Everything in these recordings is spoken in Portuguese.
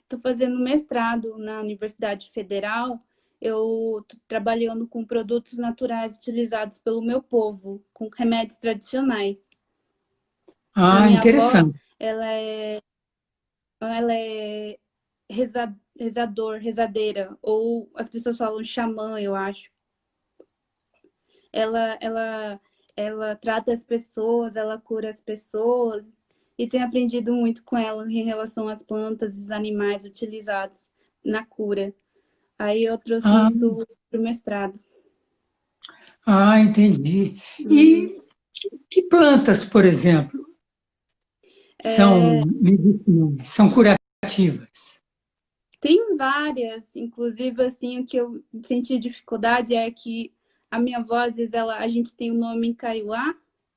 tô fazendo mestrado na Universidade Federal. Eu tô trabalhando com produtos naturais utilizados pelo meu povo, com remédios tradicionais. A Ah, minha avó, interessante. ela é, ela é rezadeira, ou as pessoas falam xamã, eu acho. Ela, ela, ela trata as pessoas, ela cura as pessoas, e tenho aprendido muito com ela em relação às plantas e os animais utilizados na cura. Aí eu trouxe Ah, isso para o mestrado. entendi. Uhum. E que plantas, por exemplo, são medicinais, são curativas? Tem várias, inclusive, assim, o que eu senti dificuldade é que a minha voz, às vezes, a gente tem o nome em Kaiowá,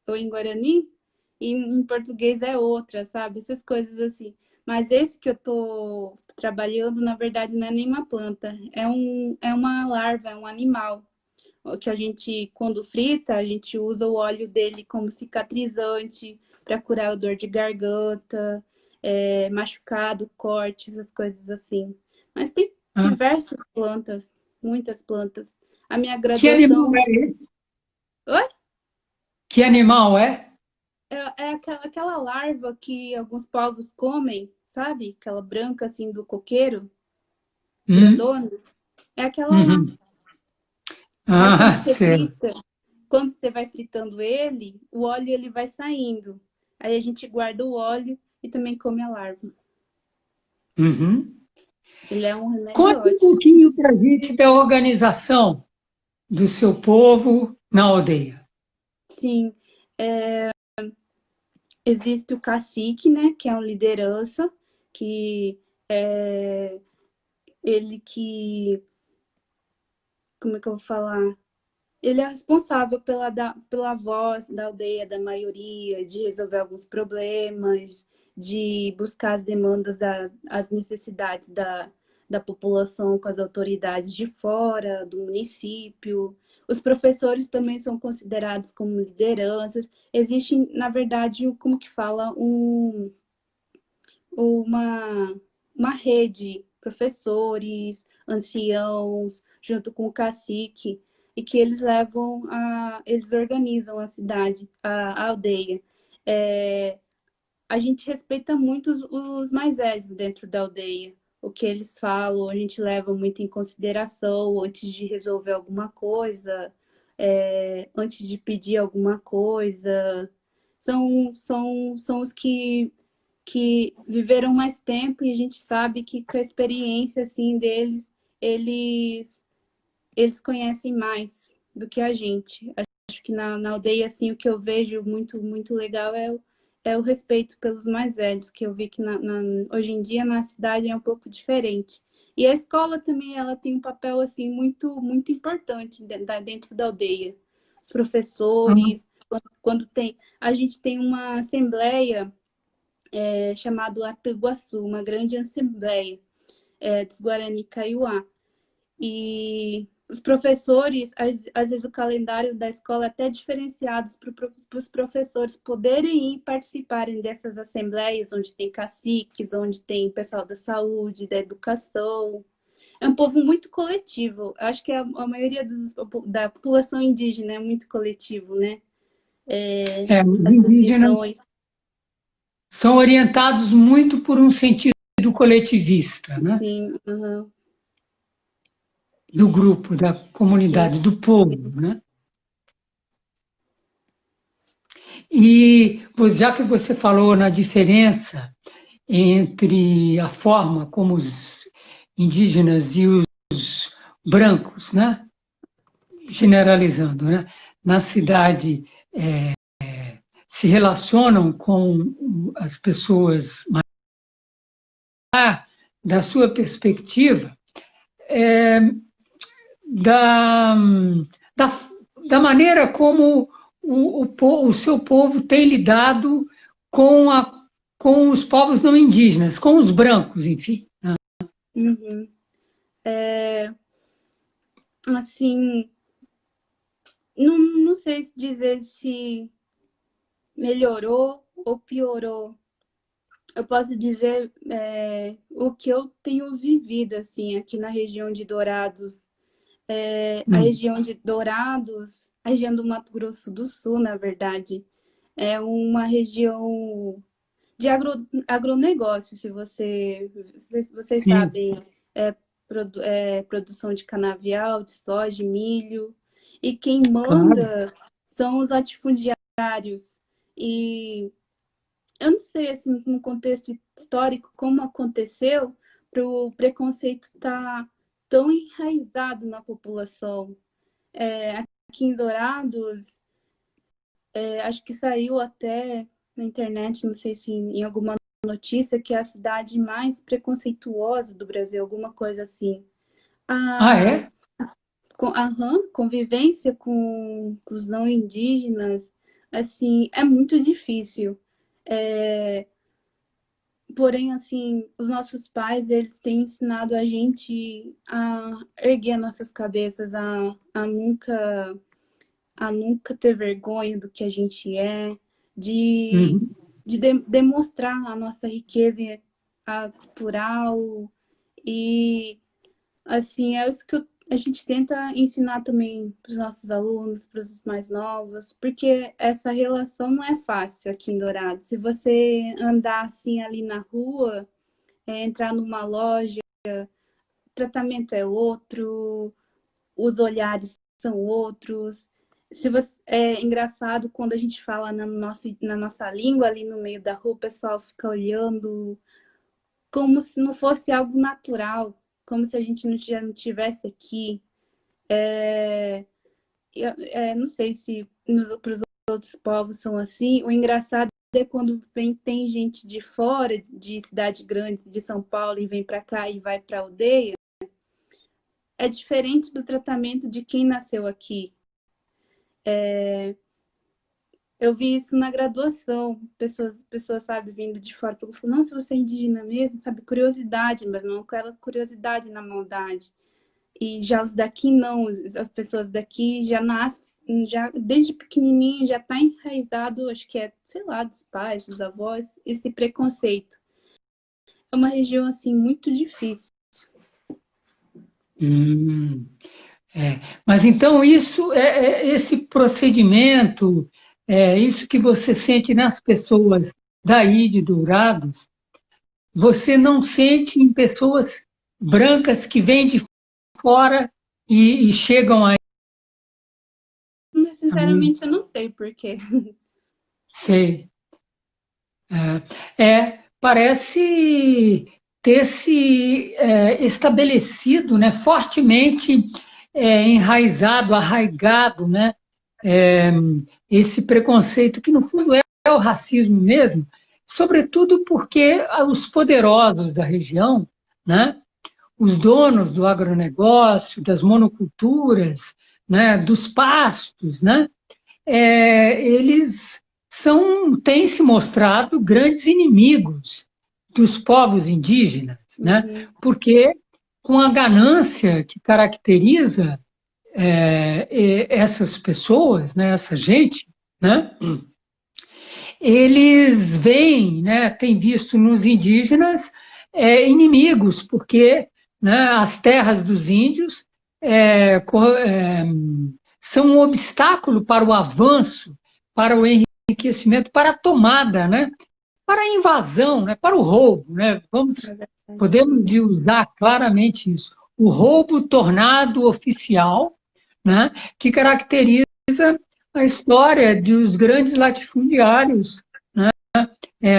ou em Guarani, e em português é outra, sabe? Essas coisas assim. Mas esse que eu tô trabalhando, na verdade, não é nenhuma planta, é uma larva, é um animal. O que a gente, quando frita, a gente usa o óleo dele como cicatrizante para curar a dor de garganta, machucado, cortes, essas coisas assim. Mas tem Ah, diversas plantas, muitas plantas. A minha que animal graduação. é esse? Oi? Que animal é? É aquela larva que alguns povos comem, sabe? Aquela branca assim do coqueiro, Hum? grandona. É aquela lá. Uhum. Aí Ah, certo. quando você vai fritando ele, o óleo ele vai saindo. Aí a gente guarda o óleo e também come a larva. Uhum. Ele é um remédio Conte um ótimo. pouquinho para a gente da organização do seu povo na aldeia. Sim, existe o cacique, né, que é uma liderança, que é ele que, como é que eu vou falar? Ele é responsável pela voz da aldeia, da maioria, de resolver alguns problemas, de buscar as demandas, as necessidades da população com as autoridades de fora, do município. Os professores também são considerados como lideranças. Existe, na verdade, como que fala, uma, uma rede, professores, anciãos, junto com o cacique, e que eles organizam a cidade, a aldeia. É, a gente respeita muito os mais velhos dentro da aldeia. O que eles falam, a gente leva muito em consideração antes de resolver alguma coisa, antes de pedir alguma coisa. São os que viveram mais tempo e a gente sabe que com a experiência assim deles, eles eles conhecem mais do que a gente. Acho que na aldeia assim o que eu vejo muito legal é o respeito pelos mais velhos, que eu vi que hoje em dia na cidade é um pouco diferente. E a escola também ela tem um papel assim muito importante dentro da aldeia. Os Ah, professores, quando tem, a gente tem uma assembleia chamado Ataguaçu, uma grande assembleia dos Guarani Kaiowá. E os professores, às vezes o calendário da escola é até diferenciado para os professores poderem ir participarem dessas assembleias, onde tem caciques, onde tem pessoal da saúde, da educação. É um povo muito coletivo. Eu acho que a maioria da população indígena é muito coletivo, né? os Essas indígenas visões. são orientados muito por um sentido coletivista, né? Sim, uhum, Do grupo, da sim. comunidade, do povo, né? E já que você falou na diferença entre a forma como os indígenas e os brancos, né? Generalizando, né? Na cidade se relacionam com as pessoas mais da sua perspectiva, da, da, da maneira como o seu povo tem lidado com, com os povos não indígenas, com os brancos, enfim. Uhum. Assim, não sei dizer se melhorou ou piorou. Eu posso dizer o que eu tenho vivido, assim, aqui na região de Dourados. A Hum. região de Dourados, a região do Mato Grosso do Sul, na verdade, é uma região de agronegócio, se vocês Sim, sabem, produção de canavial, de soja, milho, e quem claro. manda são os latifundiários. E eu não sei, assim, no contexto histórico, como aconteceu para o preconceito estar tão enraizado na população. Aqui em Dourados, acho que saiu até na internet, não sei se em alguma notícia, que é a cidade mais preconceituosa do Brasil, alguma coisa assim. Ah, A é? convivência com os não indígenas, assim, é muito difícil. É, porém, assim, os nossos pais, eles têm ensinado a gente a erguer nossas cabeças, a nunca ter vergonha do que a gente é, de, Uhum. demonstrar a nossa riqueza cultural. E, assim, é isso que a gente tenta ensinar também para os nossos alunos, para os mais novos, porque essa relação não é fácil aqui em Dourado. Se você andar assim ali na rua, entrar numa loja, o tratamento é outro, os olhares são outros. Se você, é engraçado quando a gente fala na nossa língua ali no meio da rua, o pessoal fica olhando como se não fosse algo natural, como se a gente já não estivesse aqui. Não sei se para os outros povos são assim. O engraçado é quando tem gente de fora, de cidade grande, de São Paulo, e vem para cá e vai para a aldeia. É diferente do tratamento de quem nasceu aqui. Eu vi isso na graduação, pessoas sabe, vindo de fora, porque falou, nossa, você é indígena mesmo, sabe, curiosidade, mas não aquela curiosidade na maldade. E já os daqui não, as pessoas daqui já nascem, já desde pequenininho já está enraizado, acho que é, sei lá, dos pais, dos avós, esse preconceito. É uma região assim muito difícil. Hum. É. Mas então isso esse procedimento, isso que você sente nas pessoas daí de Dourados, você não sente em pessoas brancas que vêm de fora e chegam Mas, aí, sinceramente, eu não sei por quê. sei, parece ter se estabelecido, né, fortemente enraizado, arraigado, né, é, esse preconceito que no fundo é o racismo mesmo, sobretudo porque os poderosos da região, né, os donos do agronegócio, das monoculturas, né, dos pastos, né, eles têm se mostrado grandes inimigos dos povos indígenas, né, Uhum. porque com a ganância que caracteriza essas pessoas, né, essa gente, né, eles veem, né, têm visto nos indígenas inimigos, porque né, as terras dos índios são um obstáculo para o avanço, para o enriquecimento, para a tomada, né, para a invasão, né, para o roubo. Né, É verdade. podemos usar claramente isso. O roubo tornado oficial, né, que caracteriza a história dos grandes latifundiários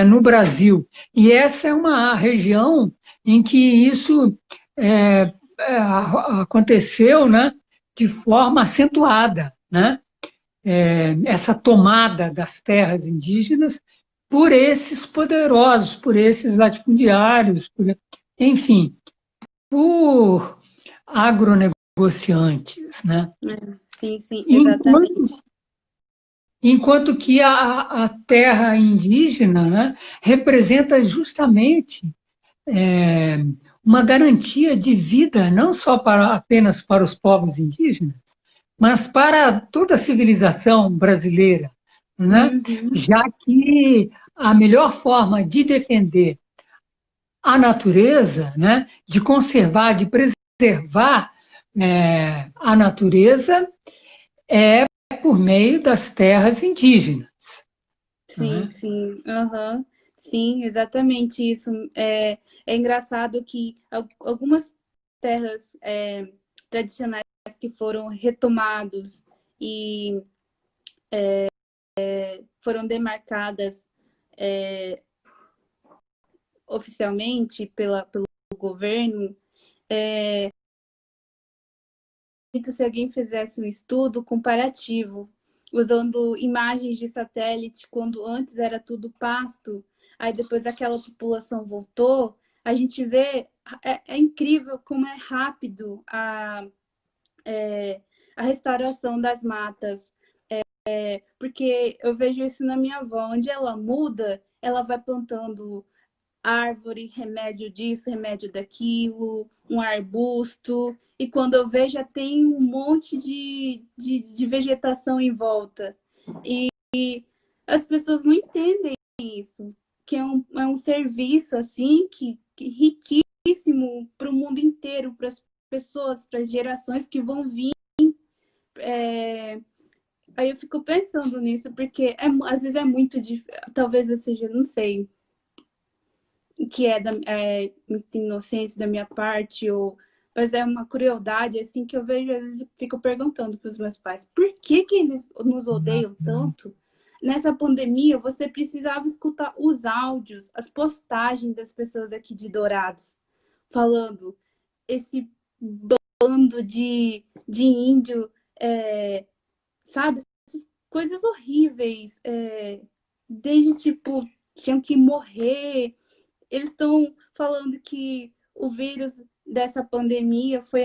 no Brasil. E essa é uma região em que isso aconteceu, né, de forma acentuada, né? Essa tomada das terras indígenas por esses poderosos, por esses latifundiários, enfim, por agronegociantes, né? Sim, sim, Enquanto exatamente. Enquanto que a terra indígena, né, representa justamente é, uma garantia de vida, não só apenas para os povos indígenas, mas para toda a civilização brasileira, né? Uhum. Já que a melhor forma de defender a natureza, né, de conservar, de preservar a natureza é por meio das terras indígenas. Sim, Né? sim, aham. Sim, exatamente isso. É engraçado que algumas terras tradicionais que foram retomados e foram demarcadas oficialmente pelo governo, se alguém fizesse um estudo comparativo, usando imagens de satélite, quando antes era tudo pasto, aí depois aquela população voltou, a gente vê, é incrível como é rápido a restauração das matas, porque eu vejo isso na minha avó, onde ela muda, ela vai plantando árvore, remédio disso, remédio daquilo, um arbusto. E quando eu vejo, já tem um monte de vegetação em volta. E as pessoas não entendem isso, que é um serviço assim que riquíssimo para o mundo inteiro, para as pessoas, para as gerações que vão vir. Aí eu fico pensando nisso, porque às vezes é muito difícil, talvez eu seja, não sei, que muita inocência da minha parte, mas é uma crueldade, assim, que eu vejo, às vezes, fico perguntando para os meus pais, por que que eles nos odeiam tanto? Nessa pandemia, você precisava escutar os áudios, as postagens das pessoas aqui de Dourados, falando esse bando de índio, sabe? Coisas horríveis, desde, tipo, tinham que morrer. Eles estão falando que o vírus dessa pandemia foi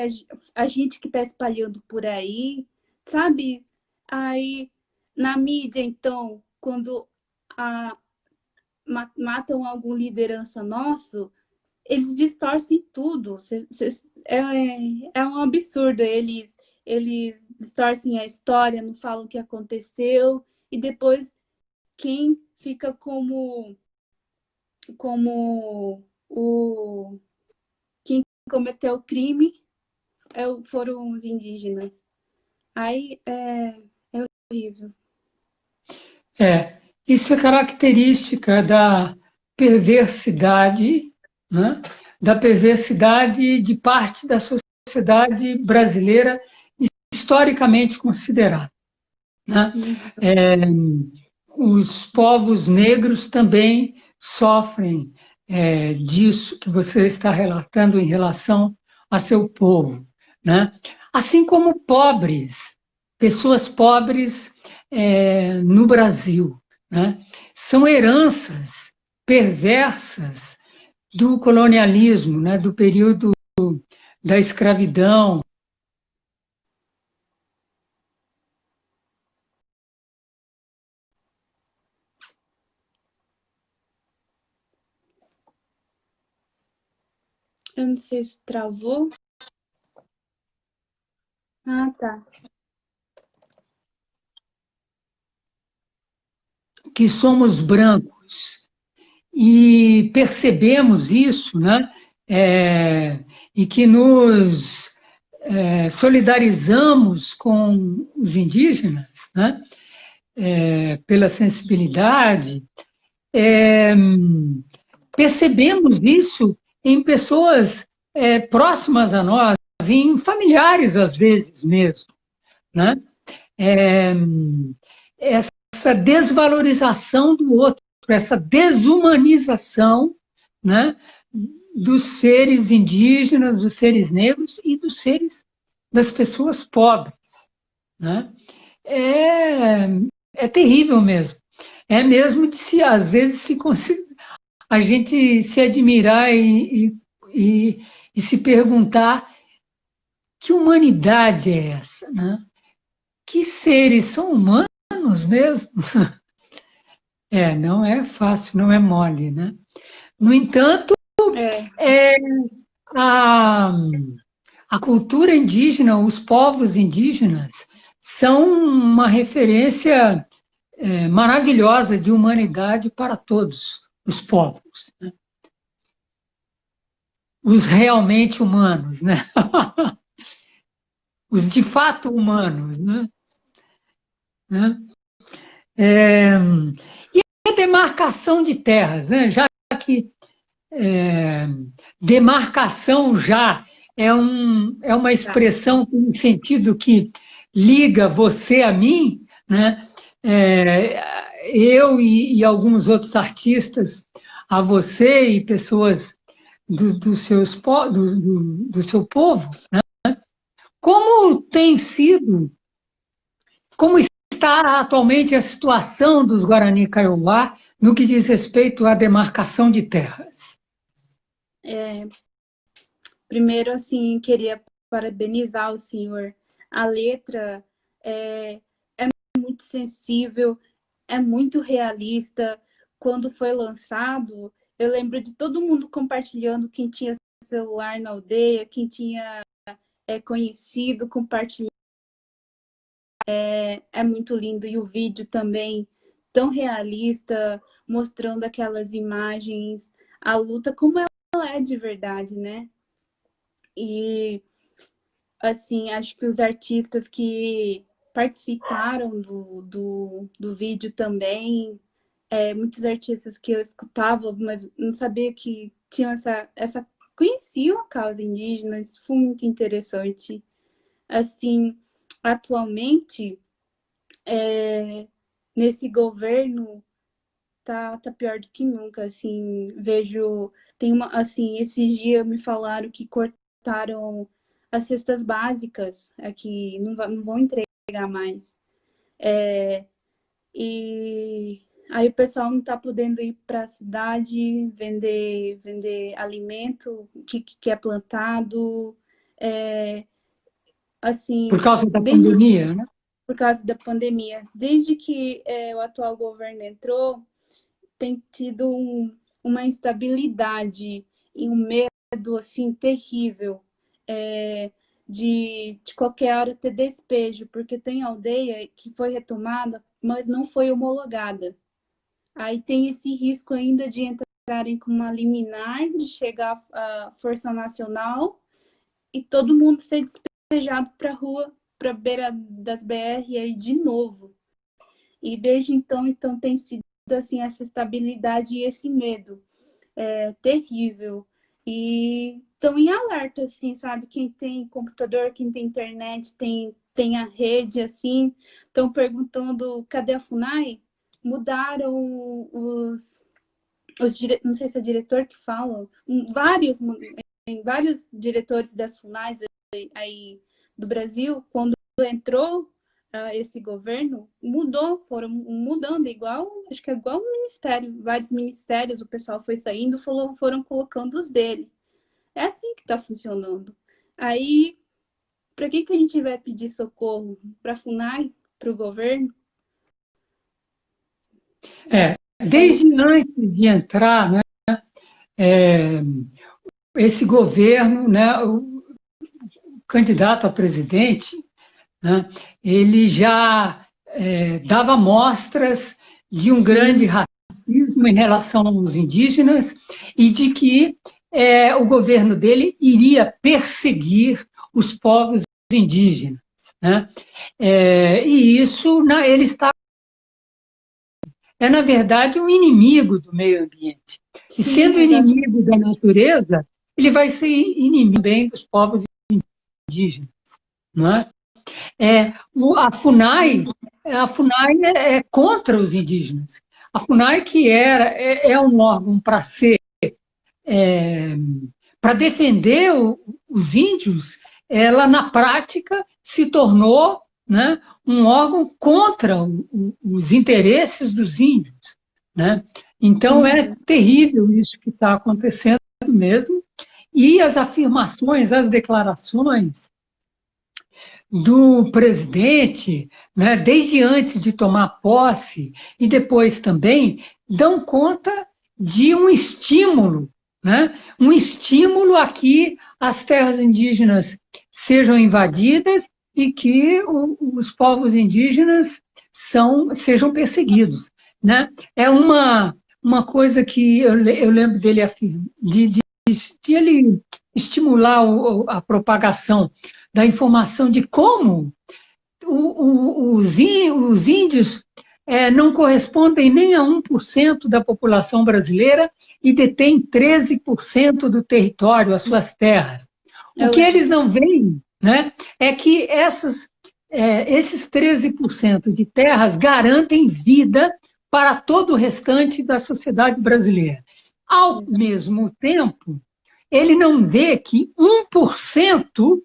a gente que está espalhando por aí, sabe? Aí, na mídia, então, quando a, matam algum liderança nosso, eles distorcem tudo. É um absurdo. Eles distorcem a história, não falam o que aconteceu, e depois quem fica como quem cometeu o crime foram os indígenas. Aí é horrível. Isso é característica da perversidade, né? Da perversidade de parte da sociedade brasileira historicamente considerada. Né? Os povos negros também sofrem disso que você está relatando em relação a seu povo. Né? Assim como pobres, pessoas pobres no Brasil. Né? São heranças perversas do colonialismo, né? Do período da escravidão. Eu não sei se travou. Ah, tá. Que somos brancos e percebemos isso, né? E que nos solidarizamos com os indígenas, né? Pela sensibilidade, percebemos isso em pessoas próximas a nós, em familiares às vezes mesmo, né? Essa desvalorização do outro, essa desumanização, né, dos seres indígenas, dos seres negros e dos seres das pessoas pobres. Né? É terrível mesmo. É mesmo de se, às vezes, a gente se admirar e se perguntar que humanidade é essa? Né? Que seres são humanos mesmo? Não é fácil, não é mole, né? No entanto, a, a cultura indígena, os povos indígenas, são uma referência maravilhosa de humanidade para todos os povos. Né? os realmente humanos, né? Os de fato humanos, né? É, e a demarcação de terras, né? Já que demarcação já é uma Tá. expressão no sentido que liga você a mim, né? Eu e alguns outros artistas a você e pessoas do seu povo, né? Como tem sido, como está atualmente a situação dos Guarani Kaiowá no que diz respeito à demarcação de terras? É, primeiro, assim, queria parabenizar o senhor. A letra é, é muito sensível, é muito realista. Quando foi lançado, eu lembro de todo mundo compartilhando, quem tinha celular na aldeia, quem tinha conhecido, compartilhando. É muito lindo. E o vídeo também, tão realista, mostrando aquelas imagens, a luta como ela é de verdade, né? E, assim, acho que os artistas que participaram do vídeo também, muitos artistas que eu escutava, mas não sabia que tinham conheciam a causa indígena, isso foi muito interessante. Assim, atualmente, nesse governo, tá pior do que nunca, assim, vejo, assim, esses dias me falaram que cortaram as cestas básicas aqui, não vão entregar mais. E aí o pessoal não tá podendo ir para a cidade vender alimento que é plantado, Por assim, causa da desde pandemia, né? por causa da pandemia. Desde que o atual governo entrou, tem tido uma instabilidade e um medo assim terrível, de qualquer hora ter despejo, porque tem aldeia que foi retomada, mas não foi homologada. Aí tem esse risco ainda de entrarem com uma liminar, de chegar a Força Nacional e todo mundo ser despejado para a rua, para a beira das BR aí de novo. E desde então tem sido assim essa estabilidade e esse medo terrível. E estão em alerta, assim, sabe? Quem tem computador, quem tem internet, tem a rede, assim, estão perguntando cadê a FUNAI? Mudaram não sei se é diretor que fala, vários diretores das FUNAIs aí do Brasil, quando entrou esse governo, foram mudando, acho que é igual o ministério, vários ministérios, o pessoal foi saindo, foram colocando os dele. É assim que está funcionando. Aí, para que a gente vai pedir socorro? Para a FUNAI? Para o governo? Desde antes de entrar, né, é, esse governo, né, o candidato a presidente, né, ele já dava mostras de um grande Sim. racismo em relação aos indígenas e de que o governo dele iria perseguir os povos indígenas. Né? E isso ele está na verdade, um inimigo do meio ambiente. E Sim, sendo exatamente. inimigo da natureza, ele vai ser inimigo também dos povos indígenas. Não é? A FUNAI é contra os indígenas. A FUNAI que é um órgão para defender os índios, ela na prática se tornou, né, um órgão contra os interesses dos índios. Né? Então é Sim, terrível isso que está acontecendo mesmo. E as afirmações, as declarações do presidente, né, desde antes de tomar posse e depois também, dão conta de um estímulo, né, um estímulo a que as terras indígenas sejam invadidas e que os povos indígenas sejam perseguidos. Né? É uma coisa que eu lembro dele se ele estimular a propagação da informação de como os índios não correspondem nem a 1% da população brasileira e detêm 13% do território, as suas terras. O que eles não veem, né, é que esses 13% de terras garantem vida para todo o restante da sociedade brasileira. Ao mesmo tempo, ele não vê que 1%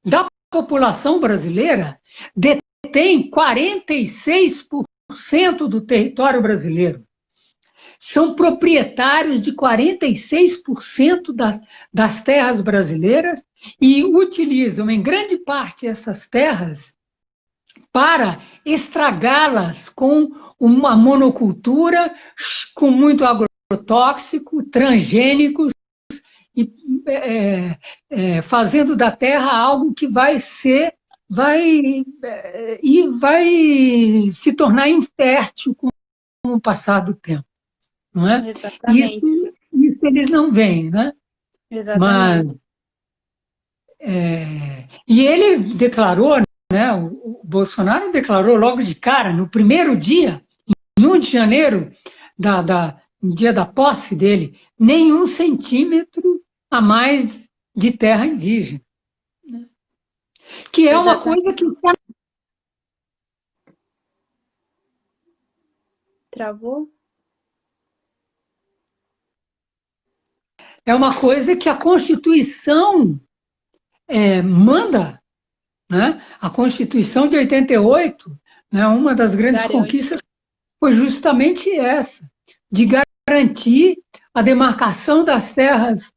da população brasileira detém 46% do território brasileiro. São proprietários de 46% das terras brasileiras e utilizam, em grande parte, essas terras para estragá-las com uma monocultura, com muito agrotóxico, transgênicos, e fazendo da terra algo que vai se tornar infértil com o passar do tempo. Não é? Exatamente. Isso eles não veem, né? Exatamente. E ele declarou, né, o Bolsonaro declarou logo de cara, no primeiro dia, em 1 de janeiro, no dia da posse dele, nenhum centímetro a mais de terra indígena. Que é uma coisa que... Travou? É uma coisa que a Constituição manda, né? A Constituição de 88, né, uma das grandes conquistas foi justamente essa, de garantir a demarcação das terras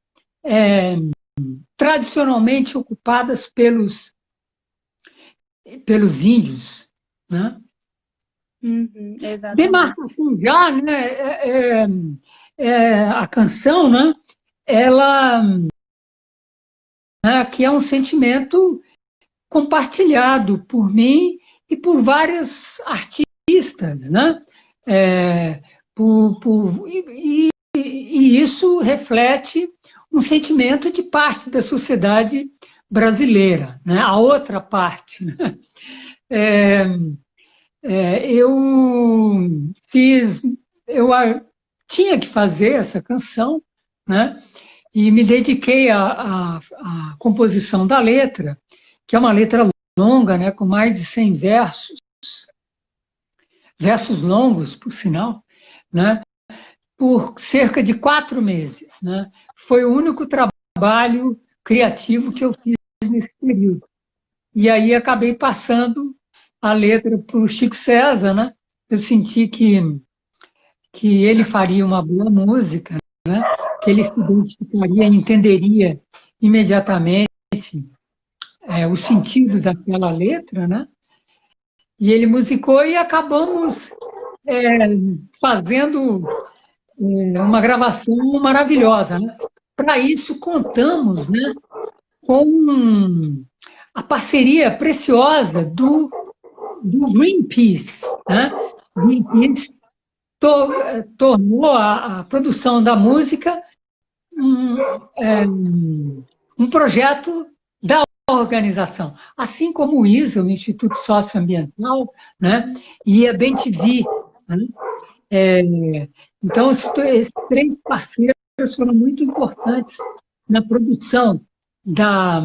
tradicionalmente ocupadas pelos índios, né? Exatamente. Demarcação já, né, a canção, né, ela que é um sentimento compartilhado por mim e por vários artistas, né? E isso reflete um sentimento de parte da sociedade brasileira, né? A outra parte, né? Eu tinha que fazer essa canção, né? E me dediquei à composição da letra, que é uma letra longa, né? Com mais de 100 versos longos, por sinal, né? Por cerca de 4 meses, né? Foi o único trabalho criativo que eu fiz nesse período. E aí acabei passando a letra para o Chico César, né? Eu senti que ele faria uma boa música, né? Que ele se identificaria, entenderia imediatamente o sentido daquela letra, né? E ele musicou e acabamos fazendo uma gravação maravilhosa, né? Para isso, contamos, né, com a parceria preciosa do Greenpeace, né? Greenpeace tornou a produção da música um projeto da organização, assim como o ISA, o Instituto Socioambiental, né? E a BEM-TV, né? Então, esses 3 parceiros foram muito importantes na produção da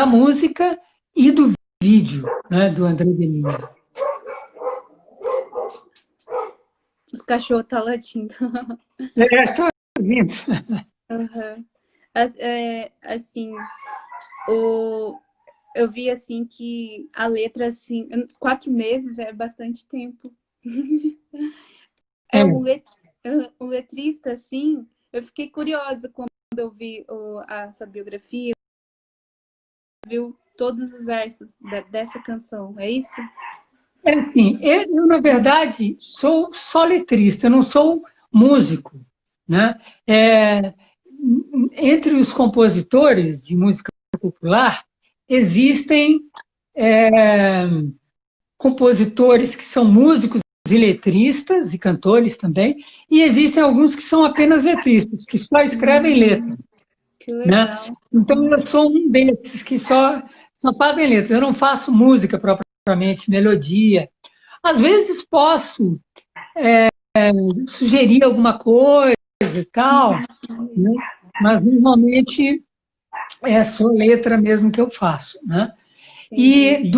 música e do vídeo, né, do André Benigno. Os cachorros estão latindo. Estou ouvindo. Assim, eu vi assim que a letra, assim, 4 meses é bastante tempo. Um letrista, assim, eu fiquei curiosa quando eu vi essa biografia, viu todos os versos dessa canção, é isso? Assim, eu, na verdade, sou só letrista, eu não sou músico, né? Entre os compositores de música popular, existem compositores que são músicos e letristas, e cantores também, e existem alguns que são apenas letristas, que só escrevem letra. Que né? legal. Então, eu sou um desses que só fazem letras. Eu não faço música propriamente, melodia. Às vezes posso sugerir alguma coisa e tal, né? Mas normalmente é só letra mesmo que eu faço, né? Entendi. E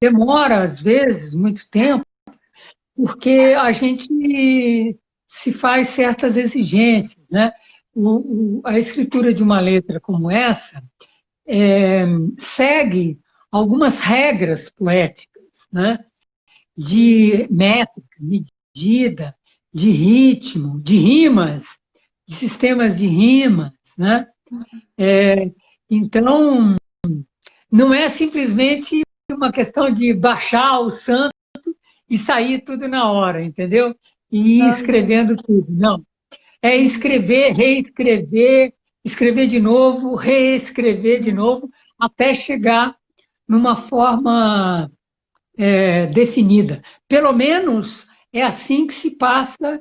demora, às vezes, muito tempo, porque a gente se faz certas exigências, né? A escritura de uma letra como essa segue algumas regras poéticas, né? De métrica, medida, de ritmo, de rimas, de sistemas de rimas, né? Então, não é simplesmente uma questão de baixar o santo e sair tudo na hora, entendeu? E ir Aham. escrevendo tudo. Não. É Uhum. escrever, reescrever, escrever de novo, reescrever de novo, até chegar numa forma definida. Pelo menos é assim que se passa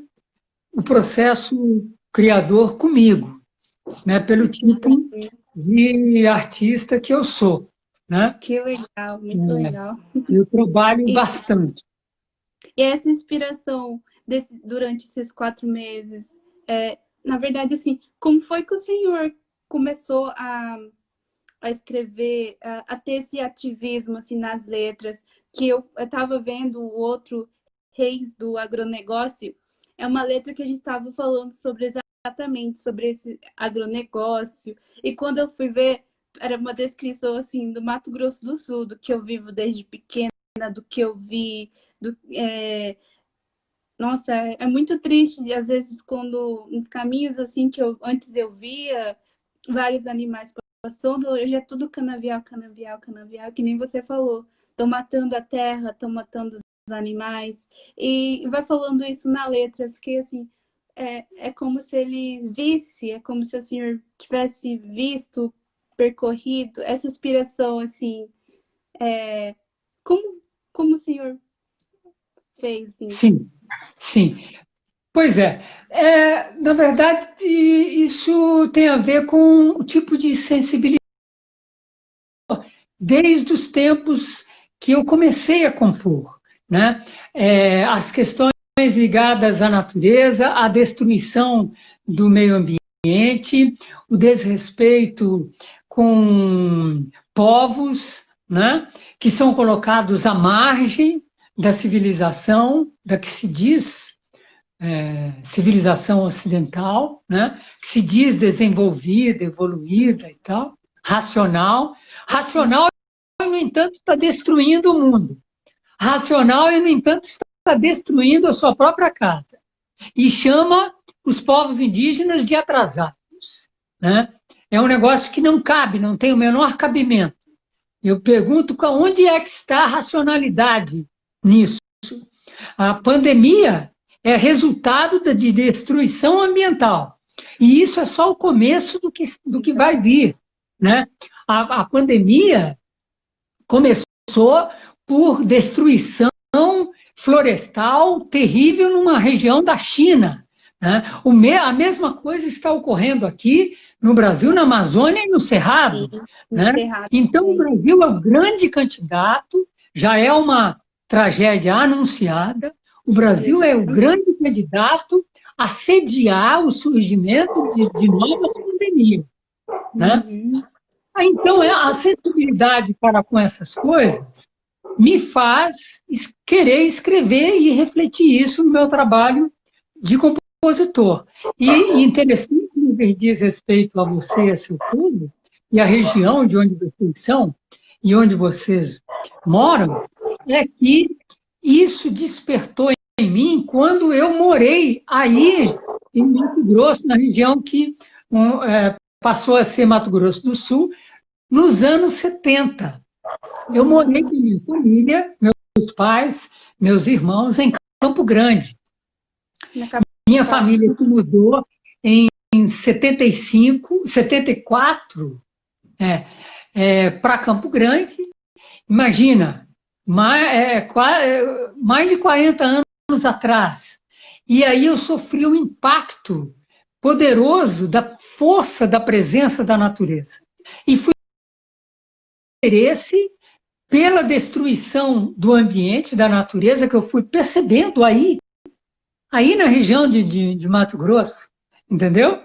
o processo criador comigo, né? Pelo tipo de artista que eu sou, né? Que legal, muito legal. Eu trabalho E, bastante. e essa inspiração durante esses 4 meses, na verdade, assim, como foi que o senhor começou a escrever, a ter esse ativismo assim nas letras, que eu estava vendo o outro Reis do Agronegócio, é uma letra que a gente estava falando sobre exatamente sobre esse agronegócio, e quando eu fui ver, era uma descrição assim do Mato Grosso do Sul, do que eu vivo desde pequena, do que eu vi, nossa, é muito triste, às vezes, quando nos caminhos assim que antes eu via vários animais passando, hoje é tudo canavial, canavial, canavial, que nem você falou. Estão matando a terra, estão matando os animais. E vai falando isso na letra. Eu fiquei assim, é como se ele visse, é como se o senhor tivesse visto, percorrido essa inspiração, assim, como, como o senhor fez, assim. Sim, sim. Pois na verdade, isso tem a ver com o tipo de sensibilidade. Desde os tempos que eu comecei a compor, né? As questões ligadas à natureza, à destruição do meio ambiente, o desrespeito com povos, né? Que são colocados à margem da civilização, da que se diz civilização ocidental, né? Que se diz desenvolvida, evoluída e tal, racional. Racional, no entanto, está destruindo o mundo. Racional, e, no entanto, está destruindo a sua própria casa. E chama os povos indígenas de atrasados, né? É um negócio que não cabe, não tem o menor cabimento. Eu pergunto onde é que está a racionalidade nisso? A pandemia é resultado de destruição ambiental. E isso é só o começo do que vai vir, né? A pandemia começou por destruição florestal terrível numa região da China, né? A mesma coisa está ocorrendo aqui no Brasil, na Amazônia e no Sim, Cerrado, no né? Cerrado Então, o também. Brasil é o grande candidato, já é uma tragédia anunciada, o Brasil é o grande candidato a sediar o surgimento de novas pandemias, né? Uhum. Então, a sensibilidade para com essas coisas me faz querer escrever e refletir isso no meu trabalho de compositor. E interessante no que diz respeito a você e a seu povo, e a região de onde vocês são e onde vocês moram, é que isso despertou em mim quando eu morei aí em Mato Grosso, na região que passou a ser Mato Grosso do Sul, nos anos 70. Eu morei com minha família, meus pais, meus irmãos, em Campo Grande. Na Minha capital. família se mudou em 75, 74, para Campo Grande. Imagina, mais de 40 anos atrás. E aí eu sofri um impacto poderoso da força da presença da natureza. E fui interesse pela destruição do ambiente, da natureza, que eu fui percebendo aí na região de Mato Grosso, entendeu?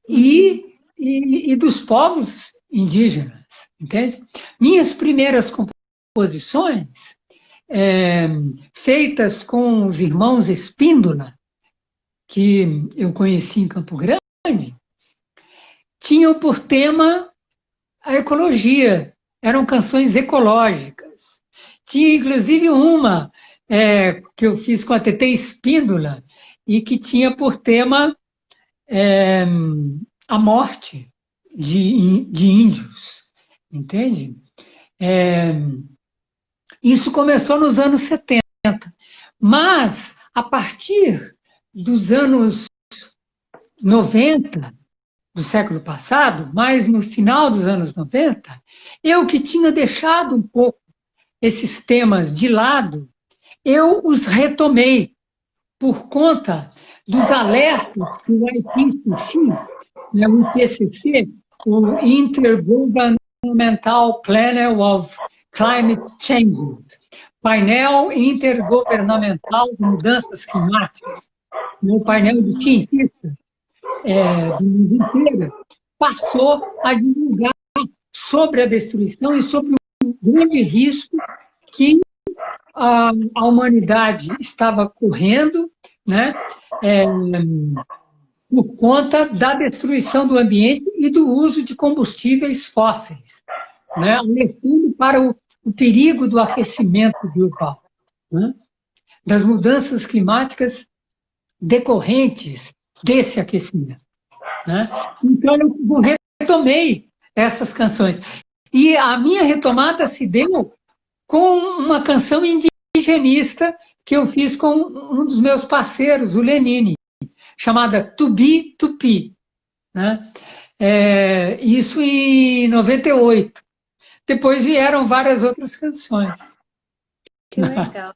E dos povos indígenas, entende? Minhas primeiras composições, feitas com os irmãos Espíndola, que eu conheci em Campo Grande, tinham por tema a ecologia. Eram canções ecológicas. Tinha, inclusive, uma que eu fiz com a Tetê Espíndola e que tinha por tema a morte de índios, entende? Isso começou nos anos 70, mas a partir dos anos 90 do século passado, mas no final dos anos 90, eu que tinha deixado um pouco esses temas de lado, eu os retomei por conta dos alertas que o IPCC, né, o IPCC, o Intergovernmental Panel of Climate Change, painel intergovernamental de mudanças climáticas, o painel de cientistas do mundo inteiro, passou a divulgar sobre a destruição e sobre o grande risco que a humanidade estava correndo, né, por conta da destruição do ambiente e do uso de combustíveis fósseis, né, alertando para o perigo do aquecimento global, né, das mudanças climáticas decorrentes desse aquecimento, né? Então, eu retomei essas canções. E a minha retomada se deu com uma canção indigenista que eu fiz com um dos meus parceiros, o Lenine, chamada Tubi Tupi, né? Isso em 98. Depois vieram várias outras canções. Que legal.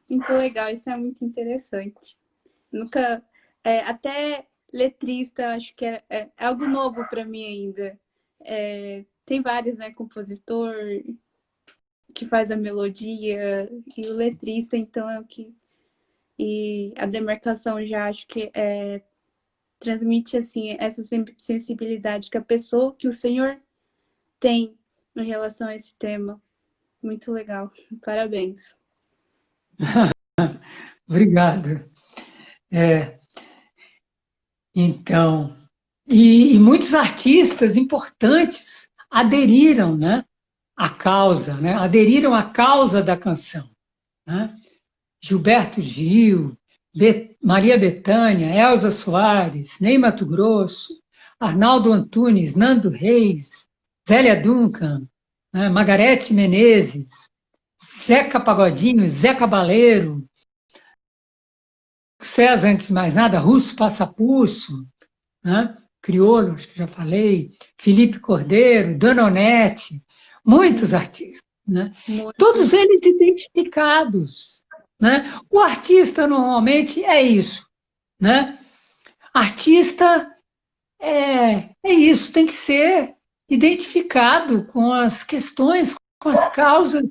Muito legal, isso é muito interessante. Nunca, até letrista, acho que é algo novo para mim ainda. Tem vários, né, compositor que faz a melodia e o letrista, então é o que... E a demarcação já acho que transmite, assim, essa sensibilidade que a pessoa, que o Senhor tem em relação a esse tema. Muito legal. Parabéns. Obrigado. Então, e muitos artistas importantes aderiram, né, à causa, né, aderiram à causa da canção, né? Gilberto Gil, Maria Bethânia, Elza Soares, Ney Matogrosso, Arnaldo Antunes, Nando Reis, Zélia Duncan, né, Margarete Menezes, Zeca Pagodinho, Zé Cabaleiro, César, antes de mais nada, Russo Passapulso, né? Criolo, acho que já falei, Felipe Cordeiro, Dona Onete, muitos artistas, né? Todos eles identificados, né? O artista normalmente é isso, né? Artista é isso, tem que ser identificado com as questões, com as causas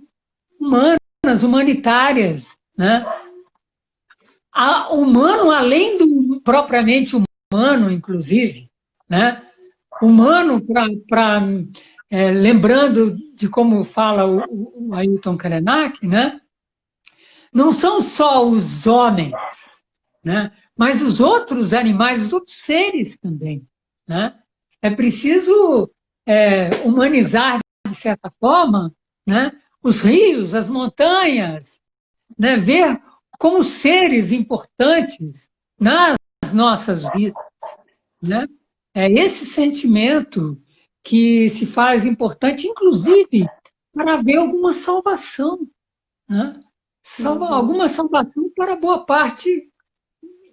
humanas, humanitárias, né? Humano, além do propriamente humano, inclusive, né? Humano, lembrando de como fala o Ailton Krenak, né? Não são só os homens, né? Mas os outros animais, os outros seres também, né? É preciso humanizar, de certa forma, né? Os rios, as montanhas, né? Ver como seres importantes nas nossas vidas, né? É esse sentimento que se faz importante, inclusive, para haver alguma salvação, né? Alguma salvação para boa parte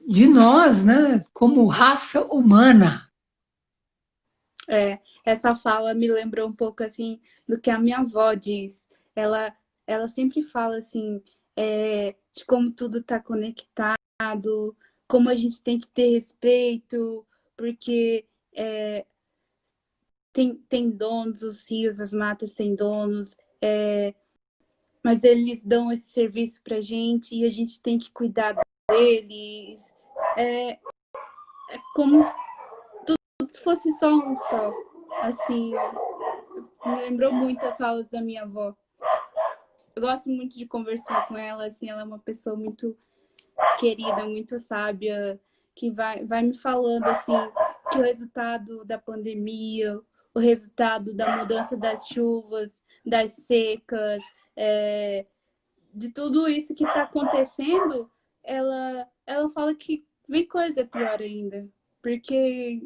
de nós, né? Como raça humana. Essa fala me lembrou um pouco assim do que a minha avó diz. Ela sempre fala assim de como tudo está conectado, como a gente tem que ter respeito, porque tem donos, os rios, as matas têm donos, mas eles dão esse serviço para a gente e a gente tem que cuidar deles. É como se tudo fosse só um só. Assim, me lembrou muito as falas da minha avó. Eu gosto muito de conversar com ela, assim, ela é uma pessoa muito querida, muito sábia, que vai me falando, assim, que o resultado da pandemia, o resultado da mudança das chuvas, das secas, de tudo isso que está acontecendo, ela fala que vem coisa pior ainda, porque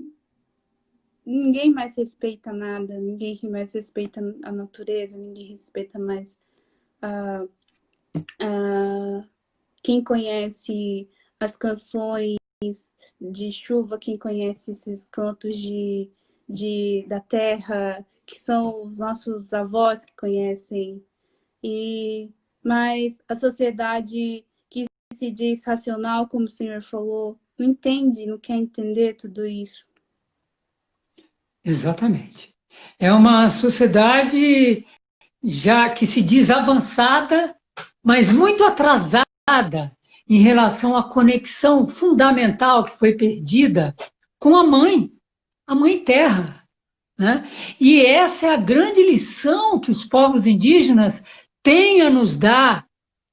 ninguém mais respeita nada, ninguém mais respeita a natureza, ninguém respeita mais quem conhece as canções de chuva, quem conhece esses cantos da terra, que são os nossos avós que conhecem. Mas a sociedade que se diz racional, como o senhor falou, não entende, não quer entender tudo isso. Exatamente. É uma sociedade já que se diz avançada, mas muito atrasada em relação à conexão fundamental que foi perdida com a mãe terra. Né? E essa é a grande lição que os povos indígenas têm a nos dar,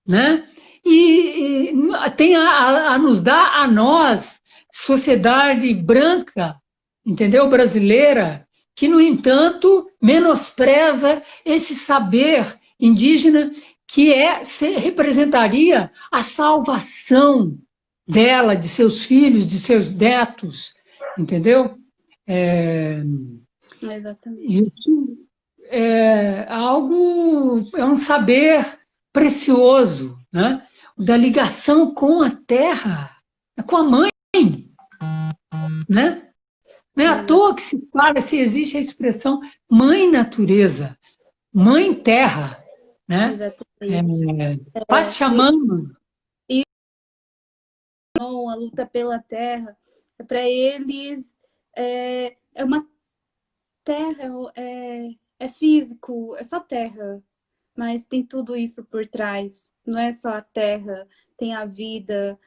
né? E tem a nos dar a nós, sociedade branca, entendeu? Brasileira, que, no entanto, menospreza esse saber indígena que representaria a salvação dela, de seus filhos, de seus netos, entendeu? Exatamente. Isso é um saber precioso, né? Da ligação com a terra, com a mãe, né? Não é à toa que se fala, se existe a expressão mãe natureza, mãe terra, né? Exatamente. Pachamama. A luta pela terra, para eles é uma terra, é físico, é só terra, mas tem tudo isso por trás. Não é só a terra, tem a vida,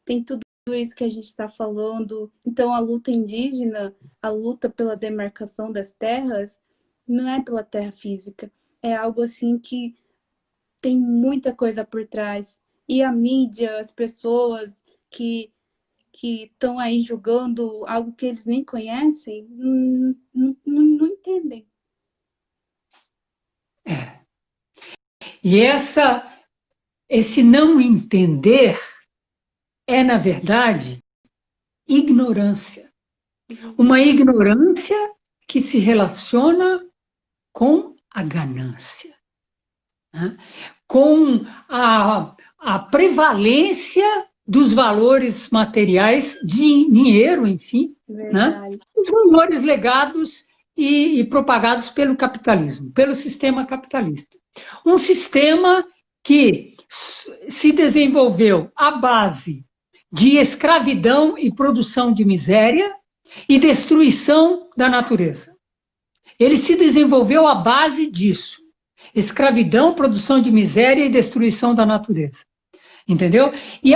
tem tudo isso que a gente está falando. Então, a luta indígena, a luta pela demarcação das terras, não é pela terra física. É algo assim que tem muita coisa por trás. E a mídia, as pessoas que estão aí julgando algo que eles nem conhecem, não entendem. E esse não entender é, na verdade, ignorância. Uma ignorância que se relaciona com a ganância, né? Com a prevalência dos valores materiais, de dinheiro, enfim, né? Os valores legados e propagados pelo capitalismo, pelo sistema capitalista. Um sistema que se desenvolveu à base de escravidão e produção de miséria e destruição da natureza. Ele se desenvolveu à base disso. Escravidão, produção de miséria e destruição da natureza. Entendeu? E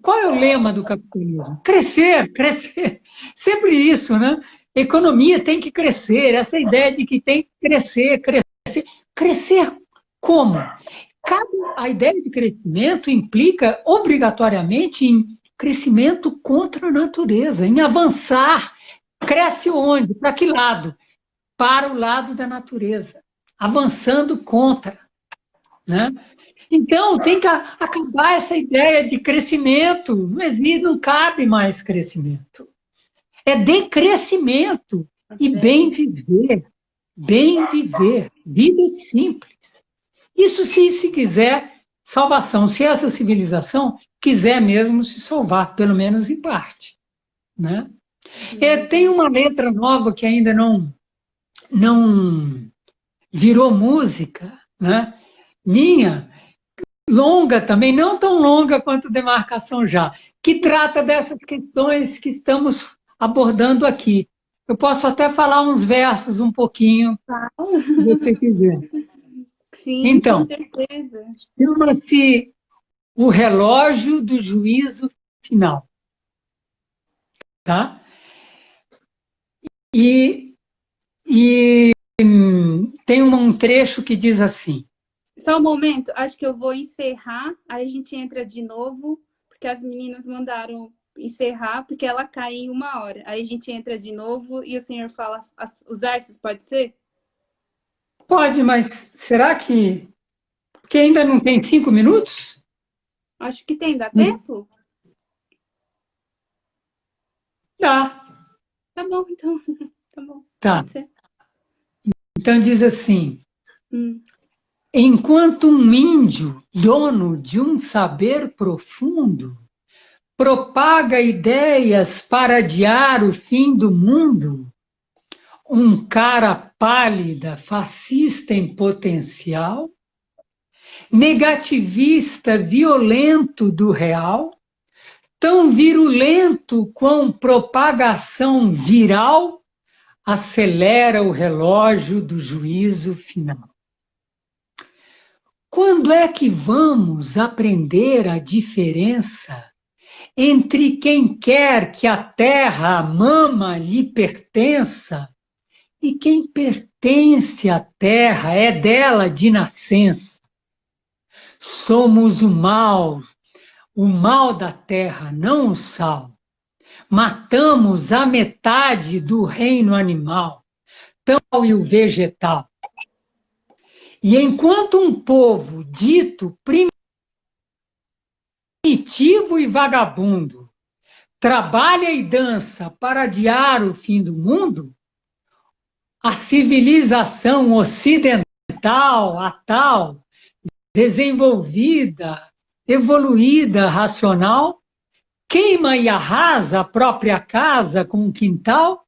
qual é o lema do capitalismo? Crescer, crescer. Sempre isso, né? Economia tem que crescer, essa ideia de que tem que crescer, crescer. Crescer como? A ideia de crescimento implica obrigatoriamente em crescimento contra a natureza, em avançar. Cresce onde? Para que lado? Para o lado da natureza, avançando contra, né? Então, tem que acabar essa ideia de crescimento. Não existe, não cabe mais crescimento. É decrescimento e bem viver, vida simples. Isso se quiser salvação, se essa civilização quiser mesmo se salvar, pelo menos em parte, né? Tem uma letra nova que ainda não virou música, né? Minha, longa também, não tão longa quanto Demarcação Já, que trata dessas questões que estamos abordando aqui. Eu posso até falar uns versos um pouquinho, Tá. se você quiser. Sim, com Então, certeza. chama-se O Relógio do Juízo Final, tá? E, tem um trecho que diz assim: Só um momento, acho que eu vou encerrar, aí a gente entra de novo, porque as meninas mandaram encerrar, porque ela cai em 1 hora. Aí a gente entra de novo e o senhor fala os versos, pode ser? pode, mas será que... Porque ainda não tem 5 minutos? Acho que tem, dá tempo? Dá, Tá bom, então. Tá bom, tá. pode ser. Então diz assim: Hum. enquanto um índio, dono de um saber profundo, propaga ideias para adiar o fim do mundo, um cara pálida, fascista em potencial, negativista, violento do real, tão virulento quão propagação viral, acelera o relógio do juízo final. Quando é que vamos aprender a diferença entre quem quer que a terra, a mama, lhe pertença e quem pertence à terra, é dela de nascença? Somos o mal da terra, não o sal. Matamos a metade do reino animal, tal e o vegetal. E enquanto um povo dito primitivo e vagabundo trabalha e dança para adiar o fim do mundo, a civilização ocidental, a tal, desenvolvida, evoluída, racional, queima e arrasa a própria casa com um quintal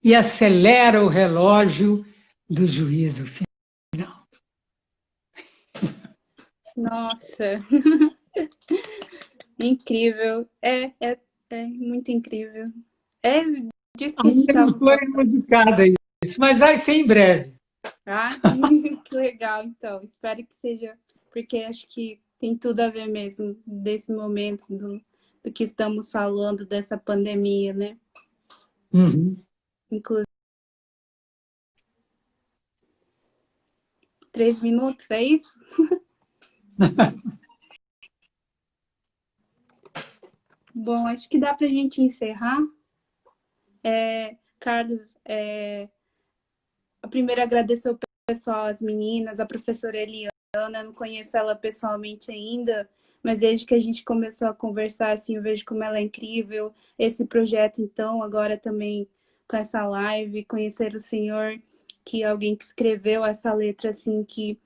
e acelera o relógio do juízo final. Nossa, incrível. É muito incrível. É disso que a gente Ainda não estava foi falando. modificada isso, mas vai ser em breve. Ah, que legal, então. Espero que seja, porque acho que tem tudo a ver mesmo desse momento do que estamos falando, dessa pandemia, né? Uhum. Inclusive, 3 minutos, é isso? Bom, acho que dá para a gente encerrar. Carlos, primeiro agradecer o pessoal, as meninas, a professora Eliana, não conheço ela pessoalmente ainda, mas desde que a gente começou a conversar, assim, eu vejo como ela é incrível. Esse projeto, então, agora também com essa live, conhecer o senhor, que é alguém que escreveu essa letra, assim, que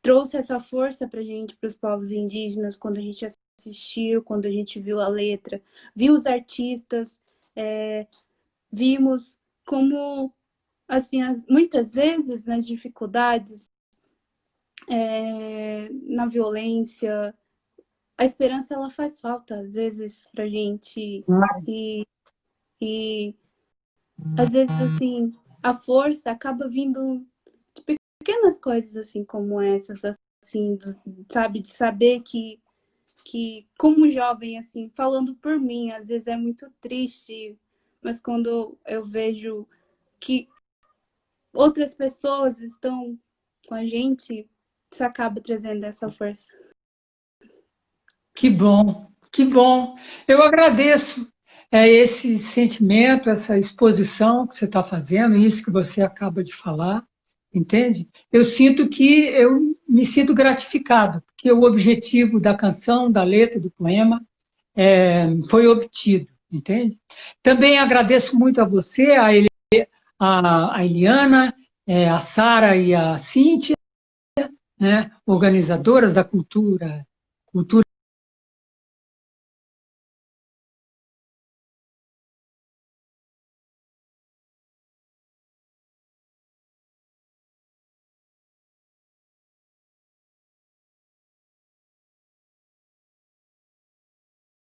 trouxe essa força pra gente, para os povos indígenas, quando a gente assistiu, quando a gente viu a letra, viu os artistas, vimos como, assim, muitas vezes nas dificuldades, na violência, a esperança ela faz falta às vezes pra gente e às vezes assim a força acaba vindo de pequenas coisas assim como essas assim, sabe, de saber que como jovem assim, falando por mim, às vezes é muito triste, mas quando eu vejo que outras pessoas estão com a gente, isso acaba trazendo essa força. Que bom, que bom. Eu agradeço esse sentimento, essa exposição que você está fazendo, isso que você acaba de falar, entende? Eu me sinto gratificado, porque o objetivo da canção, da letra, do poema foi obtido, entende? Também agradeço muito a você, a Eliana, a Sara e a Cíntia, né, organizadoras da cultura